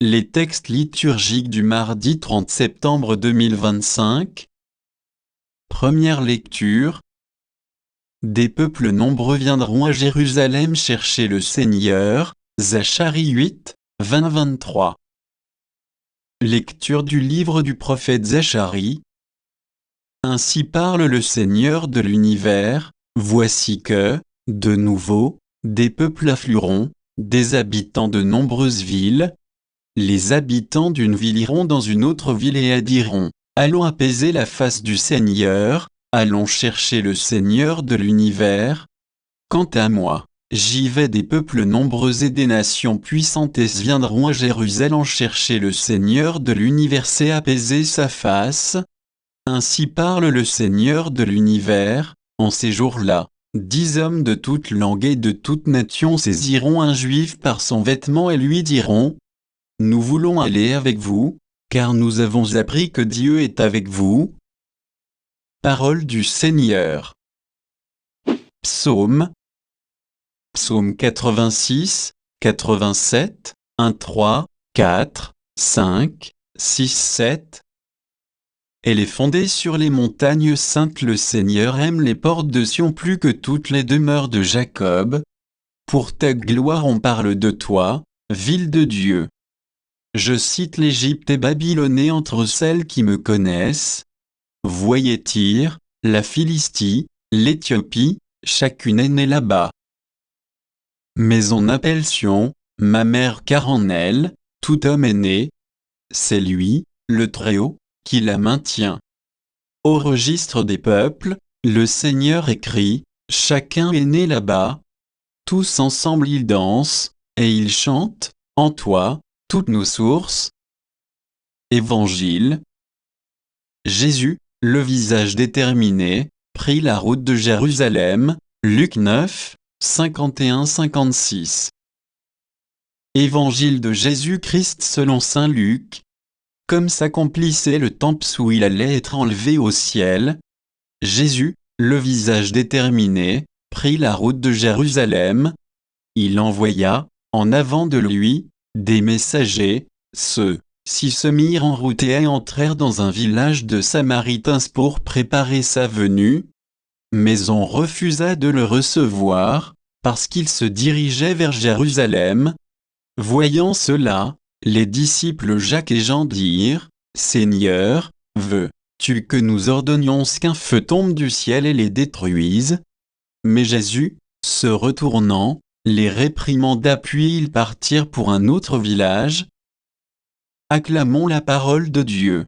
Les textes liturgiques du mardi 30 septembre 2025. Première lecture. Des peuples nombreux viendront à Jérusalem chercher le Seigneur. Zacharie 8, 20-23. Lecture du livre du prophète Zacharie. Ainsi parle le Seigneur de l'univers, voici que, de nouveau, des peuples afflueront, des habitants de nombreuses villes. Les habitants d'une ville iront dans une autre ville et diront, allons apaiser la face du Seigneur, allons chercher le Seigneur de l'univers. Quant à moi, j'y vais, des peuples nombreux et des nations puissantes viendront à Jérusalem chercher le Seigneur de l'univers et apaiser sa face. Ainsi parle le Seigneur de l'univers, en ces jours-là, 10 hommes de toute langue et de toute nation saisiront un juif par son vêtement et lui diront, nous voulons aller avec vous, car nous avons appris que Dieu est avec vous. Parole du Seigneur. Psaume. Psaume 86, 87, 1, 3, 4, 5, 6, 7. Elle est fondée sur les montagnes saintes, le Seigneur aime les portes de Sion plus que toutes les demeures de Jacob. Pour ta gloire on parle de toi, ville de Dieu. Je cite l'Égypte et Babylone entre celles qui me connaissent. Voyez Tyr, la Philistie, l'Éthiopie, chacune est née là-bas. Mais on appelle Sion, ma mère, car en elle, tout homme est né. C'est lui, le Très-Haut, qui la maintient. Au registre des peuples, le Seigneur écrit, chacun est né là-bas. Tous ensemble ils dansent, et ils chantent, en toi, toutes nos sources. Évangile. Jésus, le visage déterminé, prit la route de Jérusalem. Luc 9, 51-56. Évangile de Jésus-Christ selon saint Luc. Comme s'accomplissait le temps où il allait être enlevé au ciel, Jésus, le visage déterminé, prit la route de Jérusalem. Il envoya, en avant de lui, des messagers. Ceux-ci se mirent en route et entrèrent dans un village de Samaritains pour préparer sa venue. Mais on refusa de le recevoir, parce qu'il se dirigeait vers Jérusalem. Voyant cela, les disciples Jacques et Jean dirent, « Seigneur, veux-tu que nous ordonnions qu'un feu tombe du ciel et les détruise ?» Mais Jésus, se retournant, les réprimanda, puis ils partirent pour un autre village. Acclamons la parole de Dieu.